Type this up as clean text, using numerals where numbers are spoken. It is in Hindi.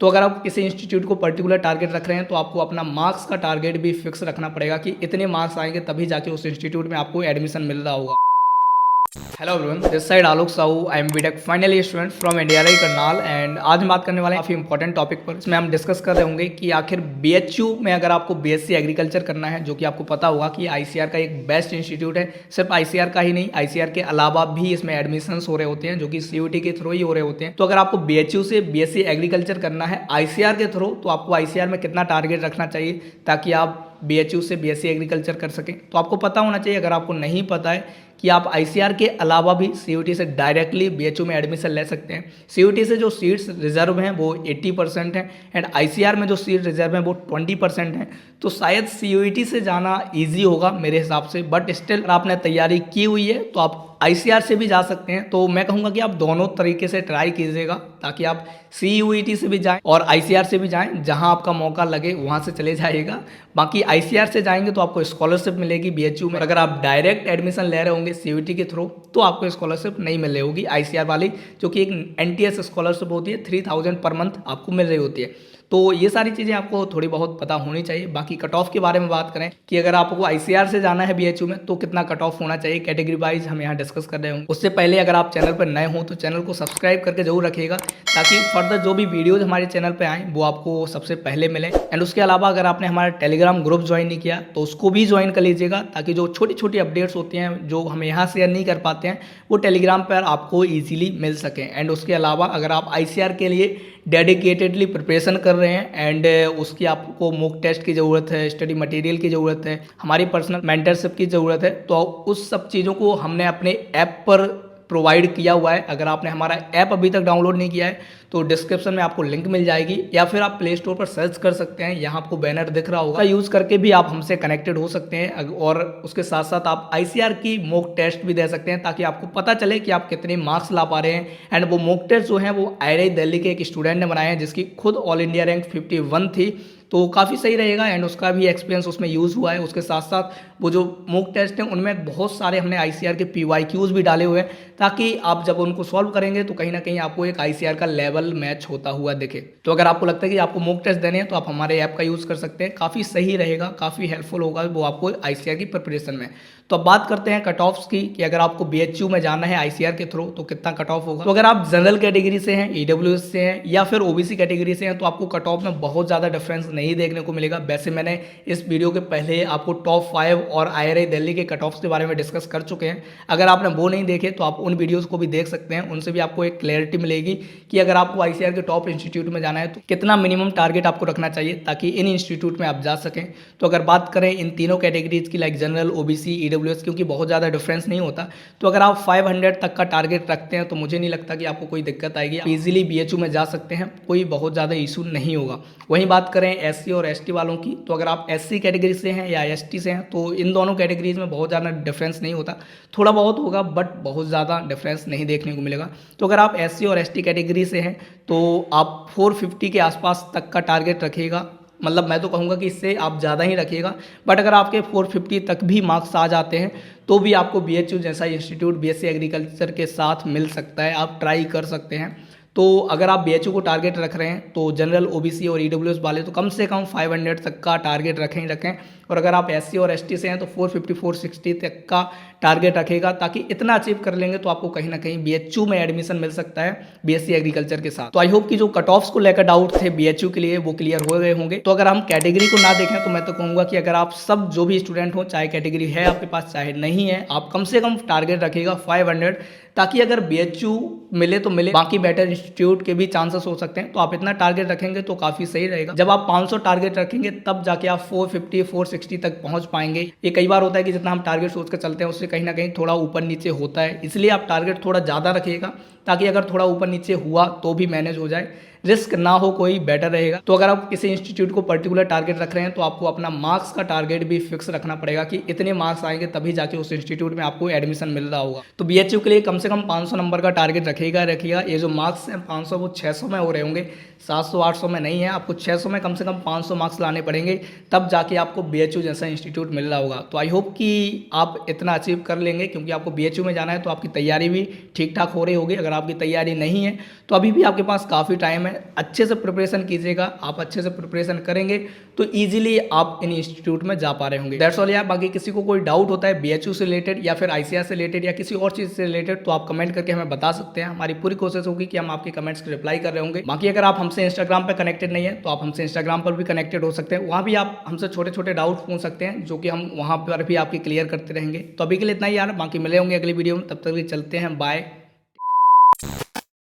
तो अगर आप किसी इंस्टीट्यूट को पर्टिकुलर टारगेट रख रहे हैं तो आपको अपना मार्क्स का टारगेट भी फिक्स रखना पड़ेगा कि इतने मार्क्स आएंगे तभी जाके उस इंस्टीट्यूट में आपको एडमिशन मिल रहा होगा। Hello everyone, this side Alok Sahu. I am BTech final year student from NDRI Karnal and आज हम बात करने वाले हैं काफ़ी इंपॉर्टेंट टॉपिक पर। इसमें हम डिस्कस कर रहे होंगे कि आखिर बीएचयू में अगर आपको बीएससी एग्रीकल्चर करना है, जो कि आपको पता होगा कि आईसीआर का एक बेस्ट इंस्टीट्यूट है। सिर्फ आईसीआर का ही नहीं, आईसीआर के अलावा भी इसमें एडमिशंस हो रहे होते हैं जो कि सीयूटी के थ्रू ही हो रहे होते हैं। तो अगर आपको बीएचयू से बीएससी एग्रीकल्चर करना है आईसीआर के थ्रू, तो आपको आईसीआर में कितना टारगेट रखना चाहिए ताकि आप बीएचयू से बीएससी एग्रीकल्चर कर सकें। तो आपको पता होना चाहिए, अगर आपको नहीं पता है, कि आप आईसीआर के अलावा भी सीयूटी से डायरेक्टली बीएचयू में एडमिशन ले सकते हैं। सीयूटी से जो सीट्स रिजर्व हैं वो 80% हैं एंड आईसीआर में जो सीट रिजर्व हैं वो 20% हैं। तो शायद सीयूटी से जाना इजी होगा मेरे हिसाब से, बट स्टिल अगर आपने तैयारी की हुई है तो आप आईसीआर से भी जा सकते हैं। तो मैं कहूँगा कि आप दोनों तरीके से ट्राई कीजिएगा ताकि आप सीयूटी से भी जाएं और आईसीआर से भी जाएं। जहां आपका मौका लगे वहां से चले जाइएगा। बाकी आईसीआर से जाएंगे तो आपको स्कॉलरशिप मिलेगी बीएचयू में। अगर आप डायरेक्ट एडमिशन ले रहे होंगे सीयूटी के थ्रू तो आपको स्कॉलरशिप नहीं मिल रही होगी आईसीआर वाली, जो कि एक एनटीएस स्कॉलरशिप होती है, 3000 पर मंथ आपको मिल रही होती है। तो ये सारी चीज़ें आपको थोड़ी बहुत पता होनी चाहिए। बाकी कट ऑफ के बारे में बात करें कि अगर आपको आईसीआर से जाना है बीएचयू में तो कितना कट ऑफ होना चाहिए कैटेगरी वाइज, हम यहाँ डिस्कस कर रहे होंगे। उससे पहले अगर आप चैनल पर नए हो तो चैनल को सब्सक्राइब करके जरूर रखिएगा ताकि फर्दर जो भी वीडियोज हमारे चैनल पर आएँ वो आपको सबसे पहले मिले। एंड उसके अलावा अगर आपने हमारा टेलीग्राम ग्रुप ज्वाइन नहीं किया तो उसको भी ज्वाइन कर लीजिएगा ताकि जो छोटी छोटी अपडेट्स होती हैं जो हम यहाँ शेयर नहीं कर पाते हैं वो टेलीग्राम पर आपको ईजिली मिल सकें। एंड उसके अलावा अगर आप आईसीआर के लिए डेडिकेटेडली प्रिपरेशन कर रहे हैं एंड उसकी आपको मॉक टेस्ट की ज़रूरत है, स्टडी मटेरियल की ज़रूरत है, हमारी पर्सनल मेंटरशिप की ज़रूरत है, तो उस सब चीज़ों को हमने अपने ऐप पर प्रोवाइड किया हुआ है। अगर आपने हमारा ऐप अभी तक डाउनलोड नहीं किया है तो डिस्क्रिप्शन में आपको लिंक मिल जाएगी या फिर आप प्ले स्टोर पर सर्च कर सकते हैं, यहाँ आपको बैनर दिख रहा होगा, यूज़ करके भी आप हमसे कनेक्टेड हो सकते हैं। और उसके साथ साथ आप आईसीआर की मॉक टेस्ट भी दे सकते हैं ताकि आपको पता चले कि आप कितने मार्क्स ला पा रहे हैं। एंड वो मॉक टेस्ट जो है वो आईआईटी दिल्ली के एक स्टूडेंट ने बनाए हैं जिसकी खुद ऑल इंडिया रैंक 51 थी, तो काफ़ी सही रहेगा एंड उसका भी एक्सपीरियंस उसमें यूज़ हुआ है। उसके साथ साथ वो जो मॉक टेस्ट हैं उनमें बहुत सारे हमने आईसीआर के पीवाईक्यूज भी डाले हुए हैं ताकि आप जब उनको सॉल्व करेंगे तो कहीं ना कहीं आपको एक आईसीआर का लेवल मैच होता हुआ दिखे। तो अगर आपको लगता है कि आपको मॉक टेस्ट देने हैं तो आप हमारे ऐप का यूज़ कर सकते हैं, काफ़ी सही रहेगा, काफ़ी हेल्पफुल होगा वो आपको आईसीआर की प्रिपरेशन में। तो अब बात करते हैं कट ऑफ्स की कि अगर आपको बीएचयू में जाना है आईसीआर के थ्रू तो कितना कट ऑफ होगा। तो अगर आप जनरल कैटेगरी से हैं, ईडब्ल्यूएस से हैं या फिर ओबीसी कैटेगरी से हैं तो आपको कट ऑफ में बहुत ज़्यादा डिफरेंस नहीं देखने को मिलेगा। वैसे मैंने इस वीडियो के पहले आपको टॉप 5 और आईआईटी दिल्ली के कट ऑफ्स के बारे में डिस्कस कर चुके हैं। अगर आपने वो नहीं देखे तो आप उन वीडियोज़ को भी देख सकते हैं, उनसे भी आपको एक क्लैरिटी मिलेगी कि अगर आपको आईसीआर के टॉप इंस्टीट्यूट में जाना है तो कितना मिनिमम टारगेट आपको रखना चाहिए ताकि इन इंस्टीट्यूट में आप जा सकें। तो अगर बात करें इन तीनों कैटेगरीज की, लाइक जनरल, ओबीसी, ईडब्ल्यूएस, क्योंकि बहुत ज़्यादा डिफरेंस नहीं होता, तो अगर आप 500 तक का टारगेट रखते हैं तो मुझे नहीं लगता कि आपको कोई दिक्कत आएगी, आप इजीली बीएचयू में जा सकते हैं, कोई बहुत ज़्यादा इशू नहीं होगा। वहीं बात करें एससी और एसटी वालों की, तो अगर आप एससी कैटेगरी से हैं या एसटी से हैं तो इन दोनों कैटेगरीज में बहुत ज़्यादा डिफरेंस नहीं होता, थोड़ा बहुत होगा बट बहुत ज़्यादा डिफरेंस नहीं देखने को मिलेगा। तो अगर आप एससी और एसटी कैटेगरी से हैं तो आप 450 के आसपास तक का टारगेट रखिएगा। मतलब मैं तो कहूँगा कि इससे आप ज़्यादा ही रखिएगा, बट अगर आपके 450 तक भी मार्क्स आ जाते हैं तो भी आपको बीएचयू जैसा इंस्टीट्यूट बीएससी एग्रीकल्चर के साथ मिल सकता है, आप ट्राई कर सकते हैं। तो अगर आप बीएचयू को टारगेट रख रहे हैं तो जनरल, ओबीसी और ईडब्ल्यूएस वाले तो कम से कम 500 तक का टारगेट रखें ही रखें। और अगर आप एससी और एसटी से हैं तो 450 460 तक का टारगेट रखेगा ताकि इतना अचीव कर लेंगे तो आपको कहीं ना कहीं बीएचयू में एडमिशन मिल सकता है बीएससी एग्रीकल्चर के साथ। तो आई होप कि जो कट ऑफ्स को लेकर डाउट थे बीएचयू के लिए वो क्लियर हो गए होंगे। तो अगर हम कैटेगरी को ना देखें तो मैं तो कहूँगा कि अगर आप सब जो भी स्टूडेंट हो, चाहे कैटेगरी है आपके पास चाहे नहीं है, आप कम से कम टारगेट रखिएगा 500 ताकि अगर बीएचयू मिले तो मिले, बाकी बेटर इंस्टीट्यूट के भी चांसेस हो सकते हैं। तो आप इतना टारगेट रखेंगे तो काफ़ी सही रहेगा। जब आप 500 टारगेट रखेंगे तब जाके आप 450 460 तक पहुंच पाएंगे। ये कई बार होता है कि जितना हम टारगेट सोच कर चलते हैं उससे कहीं ना कहीं थोड़ा ऊपर नीचे होता है, इसलिए आप टारगेट थोड़ा ज़्यादा रखिएगा ताकि अगर थोड़ा ऊपर नीचे हुआ तो भी मैनेज हो जाए, रिस्क ना हो कोई, बेटर रहेगा। तो अगर आप किसी इंस्टीट्यूट को पर्टिकुलर टारगेट रख रहे हैं तो आपको अपना मार्क्स का टारगेट भी फिक्स रखना पड़ेगा कि इतने मार्क्स आएंगे तभी जाके उस इंस्टीट्यूट में आपको एडमिशन मिल रहा होगा। तो बीएचयू के लिए कम से कम 500 नंबर का टारगेट रखें। रखिएगा। ये जो मार्क्स हैं 500 वो 600 में हो रहे होंगे, 700-800 में नहीं है। आपको 600 में कम से कम 500 मार्क्स लाने पड़ेंगे, तब जाके आपको BHU जैसा इंस्टीट्यूट मिल रहा होगा। तो आई होप कि आप इतना अचीव कर लेंगे, क्योंकि आपको BHU में जाना है तो आपकी तैयारी भी ठीक ठाक हो रही होगी। अगर आपकी तैयारी नहीं है तो अभी भी आपके पास काफ़ी टाइम है, अच्छे से प्रिपरेशन कीजिएगा। आप अच्छे से प्रिपरेशन करेंगे तो ईजिली आप इन इंस्टीट्यूट में जा पा रहे होंगे। दैट्स ऑल यार। बाकी किसी को कोई डाउट होता है BHU से रिलेटेड या फिर ICAR से रिलेटेड या किसी और चीज़ से रिलेटेड, तो आप कमेंट करके हमें बता सकते हैं। हमारी पूरी कोशिश होगी कि हम आपके कमेंट्स की रिप्लाई कर रहे होंगे। बाकी अगर आप हमसे इंस्टाग्राम पर कनेक्टेड नहीं है तो आप हमसे इंस्टाग्राम पर भी कनेक्टेड हो सकते हैं। वहाँ भी आप हमसे छोटे छोटे डाउट पूछ सकते हैं, जो कि हम वहाँ पर भी आपके क्लियर करते रहेंगे। तो अभी के लिए इतना ही यार, बाकी मिले होंगे अगली वीडियो में। तब तक के लिए चलते हैं, बाय।